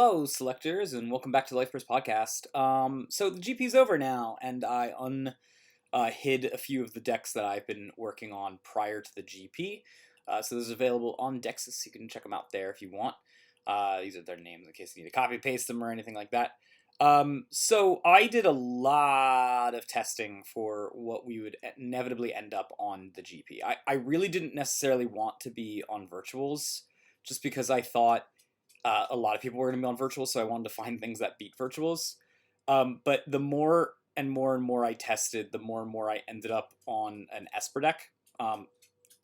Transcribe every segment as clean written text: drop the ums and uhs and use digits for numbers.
Hello, selectors, and welcome back to the LifeBurst podcast. So the GP's over now, and I hid a few of the decks that I've been working on prior to the GP. So those are available on Dexus. You can check them out there if you want. These are their names in case you need to copy paste them or anything like that. So I did a lot of testing for what we would inevitably end up on the GP. I really didn't necessarily want to be on virtuals, just because I thought a lot of people were going to be on virtuals, so I wanted to find things that beat virtuals. But the more and more and more I tested, the more and more I ended up on an Esper deck.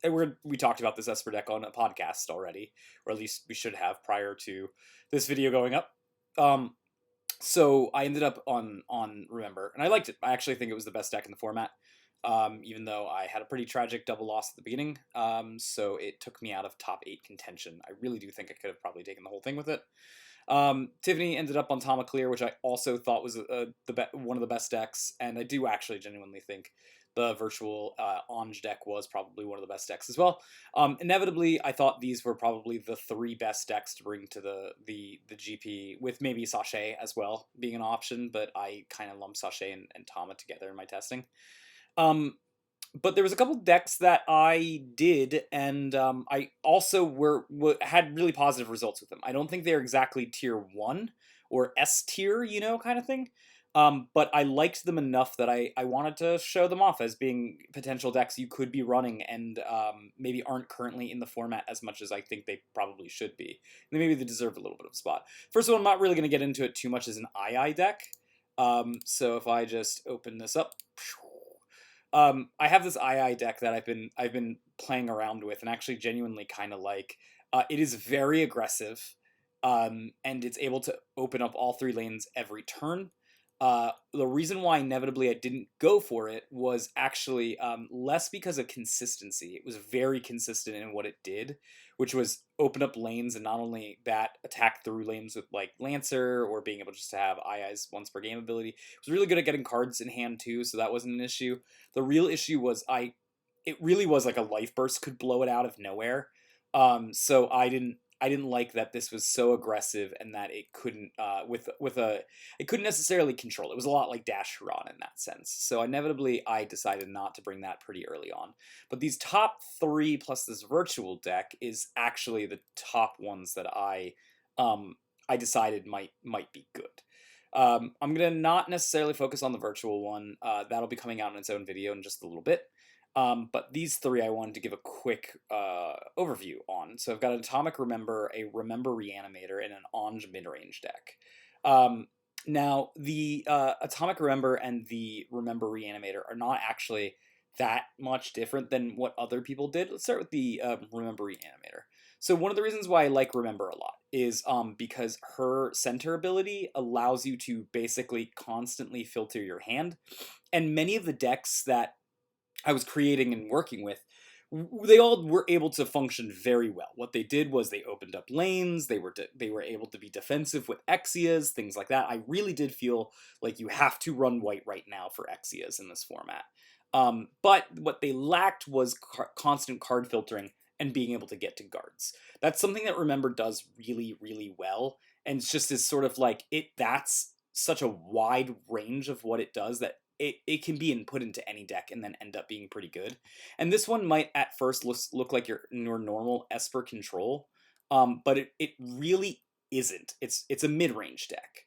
We talked about this Esper deck on a podcast already, or at least we should have prior to this video going up. So I ended up on Remember, and I liked it. I actually think it was the best deck in the format. Even though I had a pretty tragic double loss at the beginning, so it took me out of top 8 contention. I really do think I could have probably taken the whole thing with it. Tiffany ended up on Tama Clear, which I also thought was one of the best decks, and I do actually genuinely think the virtual Ange deck was probably one of the best decks as well. Inevitably, I thought these were probably the 3 best decks to bring to the GP, with maybe Sachet as well being an option, but I kind of lumped Sachet and Tama together in my testing. But there was a couple decks that I did, and I also had really positive results with them. I don't think they're exactly tier 1 or S tier, kind of thing. But I liked them enough that I wanted to show them off as being potential decks you could be running, and maybe aren't currently in the format as much as I think they probably should be. And maybe they deserve a little bit of a spot. First of all, I'm not really going to get into it too much as an II deck. So if I just open this up, I have this II deck that I've been playing around with and actually genuinely kind of like. It is very aggressive, and it's able to open up all 3 lanes every turn. The reason why inevitably I didn't go for it was actually less because of consistency. It was very consistent in what it did, which was open up lanes, and not only that, attack through lanes with like Lancer or being able just to have II's once per game ability. It was really good at getting cards in hand too, so that wasn't an issue. The real issue was it really was like a life burst could blow it out of nowhere. So I didn't like that this was so aggressive and that it couldn't it couldn't necessarily control. It was a lot like Dash Huron in that sense. So inevitably I decided not to bring that pretty early on. But these top 3 plus this virtual deck is actually the top ones that I decided might be good. I'm gonna not necessarily focus on the virtual one. That'll be coming out in its own video in just a little bit. But these 3 I wanted to give a quick overview on. So I've got an Atomic Remember, a Remember Reanimator, and an Ange mid-range deck. Now, the Atomic Remember and the Remember Reanimator are not actually that much different than what other people did. Let's start with the Remember Reanimator. So one of the reasons why I like Remember a lot is because her center ability allows you to basically constantly filter your hand. And many of the decks that I was creating and working with, they all were able to function very well. What they did was they opened up lanes, they were able to be defensive with Exias, things like that. I really did feel like you have to run white right now for Exias in this format. But what they lacked was constant card filtering and being able to get to guards. That's something that Remember does really, really well, and it's just is sort of like that's such a wide range of what it does that it can be put into any deck and then end up being pretty good. And this one might at first look like your normal Esper control, but it really isn't. It's a mid-range deck.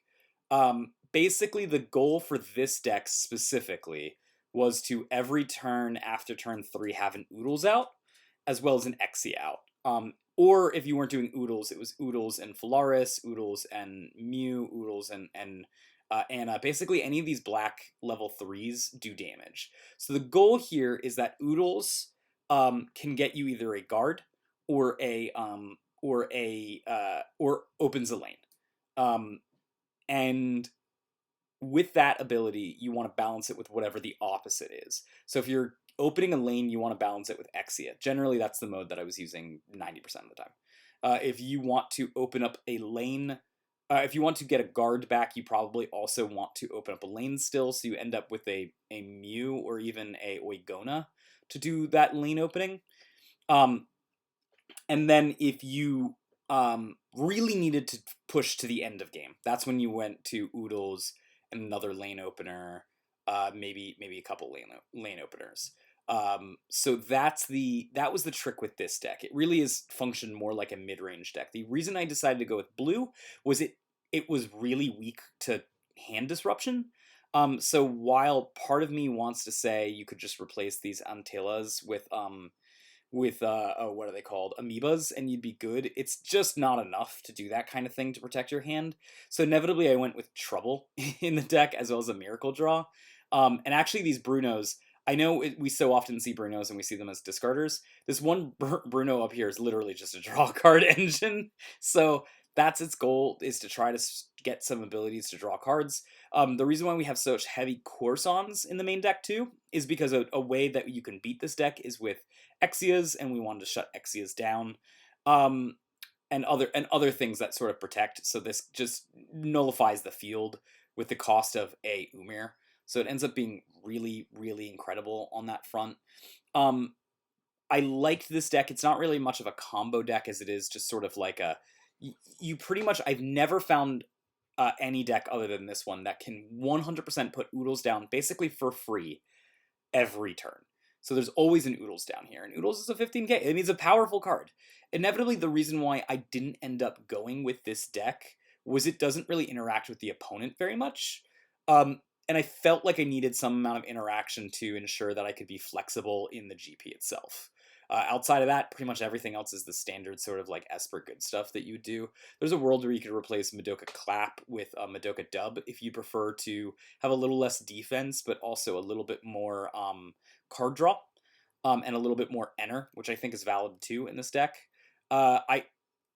Basically, the goal for this deck specifically was to every turn after turn 3 have an Oodles out, as well as an Exia out. Or if you weren't doing Oodles, it was Oodles and Phalaris, Oodles and Mew, Oodles and Anna. Basically, any of these black level 3s do damage. So the goal here is that Oodles can get you either a guard or or opens a lane. And with that ability, you want to balance it with whatever the opposite is. So if you're opening a lane, you want to balance it with Exia. Generally, that's the mode that I was using 90% of the time. If you want to open up a lane, if you want to get a guard back, you probably also want to open up a lane still, so you end up with a Mew or even a Oigona to do that lane opening. And then if you really needed to push to the end of game. That's when you went to oodles and another lane opener, maybe a couple lane openers. So that was the trick with this deck. It really is functioned more like a mid range deck. The reason I decided to go with blue was it was really weak to hand disruption. So while part of me wants to say you could just replace these Antillas with oh, what are they called, amoebas, and you'd be good, it's just not enough to do that kind of thing to protect your hand. So inevitably I went with trouble in the deck as well as a miracle draw. And actually these Brunos, I know we so often see Brunos and we see them as discarders. This one Bruno up here is literally just a draw card engine. So that's its goal, is to try to get some abilities to draw cards. The reason why we have such heavy Corsons in the main deck too is because a way that you can beat this deck is with Exias, and we wanted to shut Exias down, and other things that sort of protect. So this just nullifies the field with the cost of a Umir. So it ends up being really, really incredible on that front. I liked this deck. It's not really much of a combo deck as it is just sort of like you pretty much, I've never found any deck other than this one that can 100% put oodles down basically for free every turn. So there's always an oodles down here, and oodles is a 15k. I mean, it's a powerful card. Inevitably, the reason why I didn't end up going with this deck was it doesn't really interact with the opponent very much. And I felt like I needed some amount of interaction to ensure that I could be flexible in the GP itself. Outside of that, pretty much everything else is the standard sort of like Esper good stuff that you would do. There's a world where you could replace Madoka Clap with Madoka Dub if you prefer to have a little less defense, but also a little bit more card draw, and a little bit more enter, which I think is valid too in this deck. I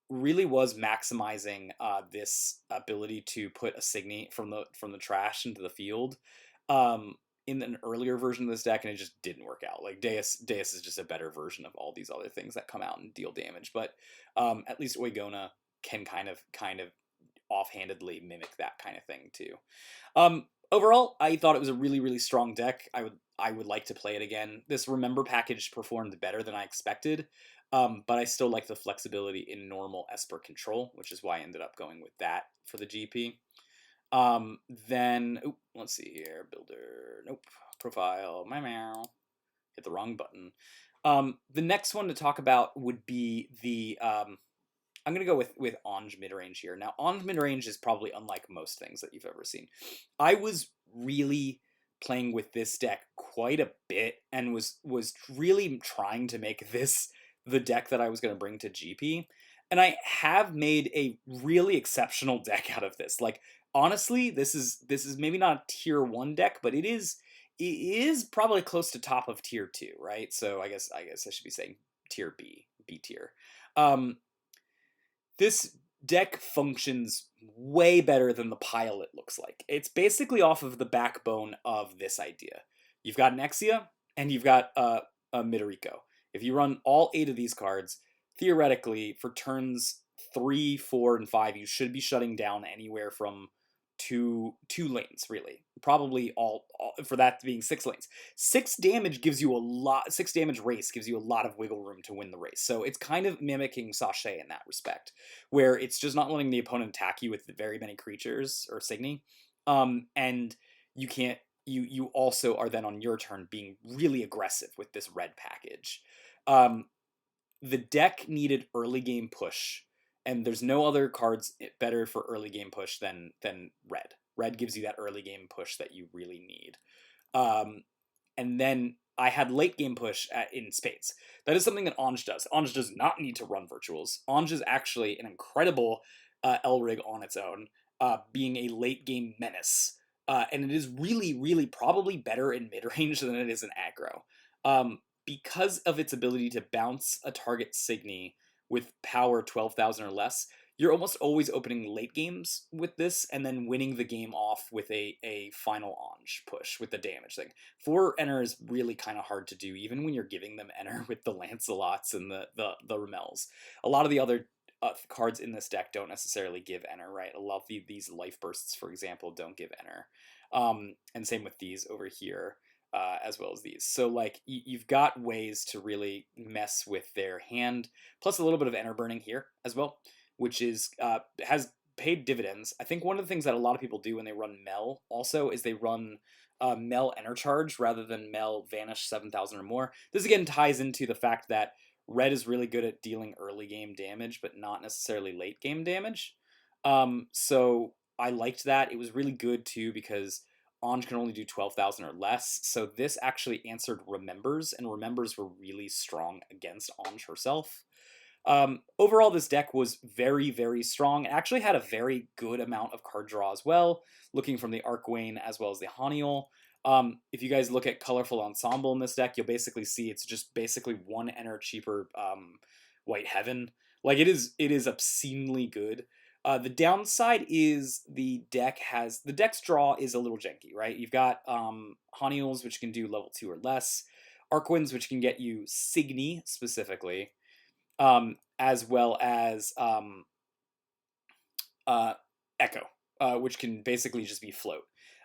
really was maximizing this ability to put a Signy from the trash into the field in an earlier version of this deck, and it just didn't work out. Like Deus is just a better version of all these other things that come out and deal damage, but at least Oigona can kind of offhandedly mimic that kind of thing too. Overall, I thought it was a really, really strong deck. I would like to play it again. This Remember package performed better than I expected, but I still like the flexibility in normal Esper control, which is why I ended up going with that for the GP. Then, let's see here, builder, nope, profile, meow, hit the wrong button. The next one to talk about would be the, I'm going to go with Anj midrange here. Now, Anj midrange is probably unlike most things that you've ever seen. I was really playing with this deck quite a bit and was really trying to make this the deck that I was going to bring to GP. And I have made a really exceptional deck out of this. Like, honestly, this is maybe not a tier 1 deck, but it is probably close to top of tier 2, right? So I guess I should be saying tier B tier. This deck functions way better than the pile it looks like. It's basically off of the backbone of this idea. You've got an Exia, and you've got a Midoriko. If you run all 8 of these cards, theoretically, for turns 3, 4, and 5, you should be shutting down anywhere from two lanes, really. Probably all for that being 6 lanes. 6 damage gives you a lot. 6 damage race gives you a lot of wiggle room to win the race. So it's kind of mimicking Sachet in that respect, where it's just not letting the opponent attack you with very many creatures or Signy, and you can't. You also are then on your turn being really aggressive with this red package. The deck needed early game push, and there's no other cards better for early game push than red. Red gives you that early game push that you really need. And then I had late game push in spades. That is something that Anj does. Anj does not need to run virtuals. Anj is actually an incredible Elrig on its own, being a late game menace. And it is really, really probably better in mid-range than it is in aggro. Because of its ability to bounce a target Signy with power 12,000 or less, you're almost always opening late games with this and then winning the game off with a final Anj push with the damage thing. 4 enter is really kind of hard to do, even when you're giving them enter with the Lancelots and the Ramels. A lot of the other cards in this deck don't necessarily give enter, right? A lot of these life bursts, for example, don't give enter. And same with these over here. As well as these. So like you've got ways to really mess with their hand, plus a little bit of enter burning here as well. which is has paid dividends. I think one of the things that a lot of people do when they run Mel also is they run Mel Enercharge rather than Mel Vanish 7,000 or more. This again ties into the fact that red is really good at dealing early game damage, but not necessarily late game damage. So I liked that. It was really good too because Anj can only do 12,000 or less. So this actually answered Remembers, and Remembers were really strong against Anj herself. Overall, this deck was very, very strong. It actually had a very good amount of card draw as well, looking from the Archwain as well as the Haniel. If you guys look at Colorful Ensemble in this deck, you'll basically see it's just basically one enter cheaper White Heaven. Like it is obscenely good. The downside is the deck's draw is a little janky, right? You've got Haniels, which can do level 2 or less, Archwins, which can get you Signy specifically, as well as Echo, which can basically just be float.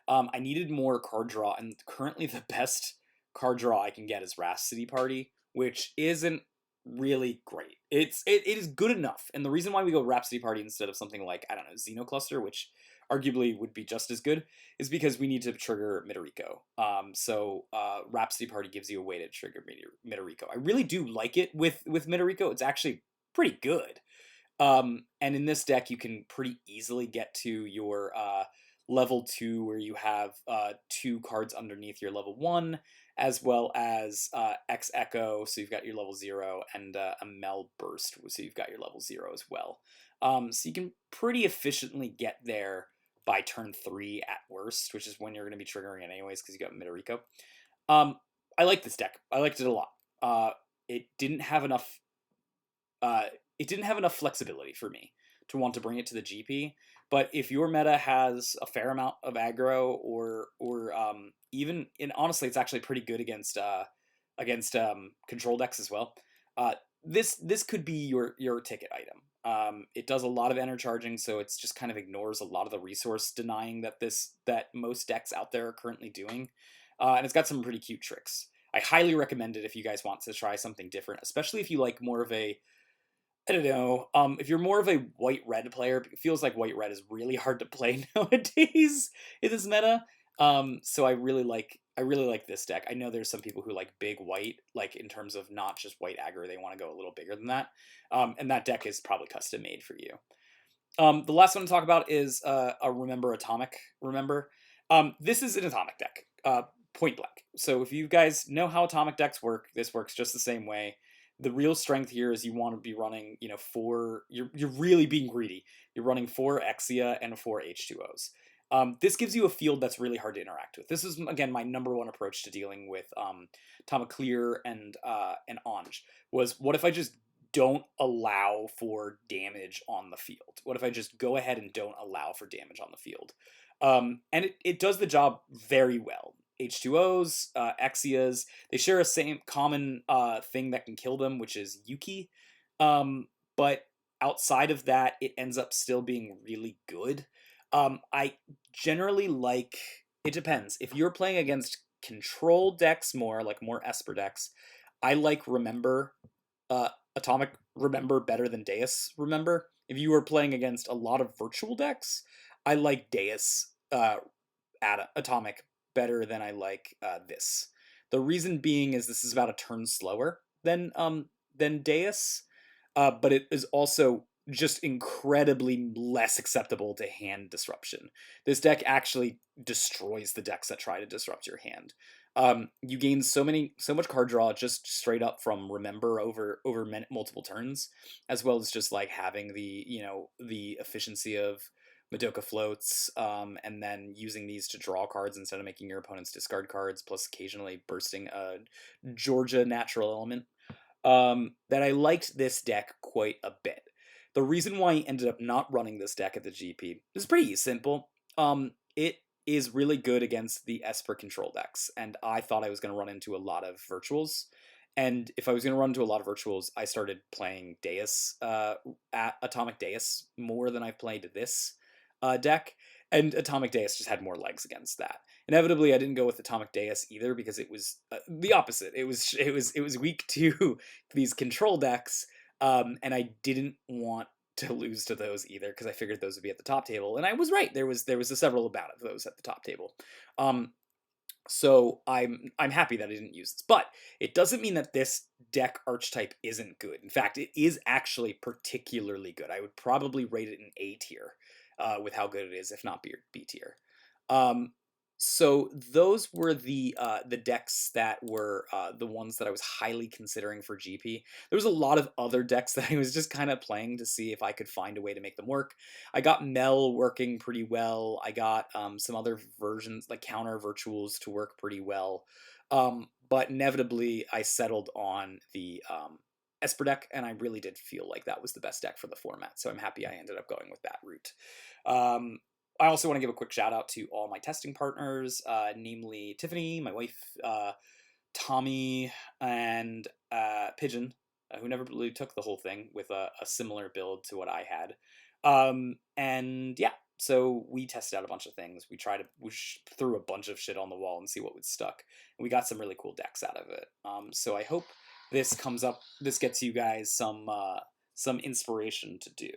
I needed more card draw, and currently the best card draw I can get is Rhapsody Party, which isn't really great. It is good enough, and the reason why we go Rhapsody Party instead of something like, I don't know, Xenocluster, which arguably would be just as good, is because we need to trigger Midorico. So Rhapsody Party gives you a way to trigger Midorico. I really do like it with Midorico. It's actually pretty good. And in this deck, you can pretty easily get to your level 2, where you have 2 cards underneath your level 1, as well as X Echo, so you've got your level 0, and a Mel Burst, so you've got your level 0 as well. So you can pretty efficiently get there by turn 3 at worst, which is when you're going to be triggering it anyways, because you got Midorico. I like this deck. I liked it a lot. It didn't have enough flexibility for me to want to bring it to the GP. But if your meta has a fair amount of aggro, or even, and honestly, it's actually pretty good against control decks as well. This could be your ticket item. It does a lot of Enercharging, so it's just kind of ignores a lot of the resource denying that most decks out there are currently doing, and it's got some pretty cute tricks. I highly recommend it if you guys want to try something different, especially if you like more of a, I don't know. If you're more of a white-red player, it feels like white-red is really hard to play nowadays in this meta. So I really like this deck. I know there's some people who like big white, like in terms of not just white aggro, they want to go a little bigger than that. And that deck is probably custom made for you. The last one to talk about is a Remember Atomic. Remember, this is an Atomic deck, point blank. So if you guys know how Atomic decks work, this works just the same way. The real strength here is you want to be running, 4. You're really being greedy. You're running 4 Exia and 4 H2Os. This gives you a field that's really hard to interact with. This is, again, my number one approach to dealing with Atomic Clear and Anj, was what if I just don't allow for damage on the field? What if I just go ahead and don't allow for damage on the field? And it does the job very well. H2Os, Exias, they share a same common thing that can kill them, which is Yuki. But outside of that, it ends up still being really good. I generally like, it depends. If you're playing against control decks more, like more Esper decks, I like Atomic Remember better than Deus Remember. If you were playing against a lot of virtual decks, I like Deus Atomic better than I like this. The reason being is this is about a turn slower than Deus, but it is also just incredibly less acceptable to hand disruption. This deck actually destroys the decks that try to disrupt your hand. You gain so much card draw just straight up from Remember over multiple turns, as well as just like having the efficiency of Madoka Floats, and then using these to draw cards instead of making your opponents discard cards, plus occasionally bursting a Georgia Natural Element. That I liked this deck quite a bit. The reason why I ended up not running this deck at the GP is pretty simple. It is really good against the Esper control decks, and I thought I was going to run into a lot of virtuals. And if I was going to run into a lot of virtuals, I started playing Deus, at Atomic Deus, more than I've played this deck, and Atomic Deus just had more legs against that. Inevitably, I didn't go with Atomic Deus either because it was the opposite. It was weak to these control decks, and I didn't want to lose to those either, because I figured those would be at the top table, and I was right. There was a several amount of those at the top table. So I'm happy that I didn't use this, but it doesn't mean that this deck archetype isn't good. In fact, it is actually particularly good. I would probably rate it an A tier, with how good it is, if not B tier. Um, so those were the decks that were the ones that I was highly considering for GP. There was a lot of other decks that I was just kind of playing to see if I could find a way to make them work. I got Mel working pretty well. I got some other versions like counter virtuals to work pretty well. But inevitably, I settled on the Esper deck, and I really did feel like that was the best deck for the format. So I'm happy I ended up going with that route. I also want to give a quick shout out to all my testing partners, namely Tiffany, my wife, Tommy, and Pigeon, who never really took the whole thing with a similar build to what I had. And yeah, so we tested out a bunch of things. We threw a bunch of shit on the wall and see what would stuck. And we got some really cool decks out of it. So I hope this gets you guys some inspiration to do.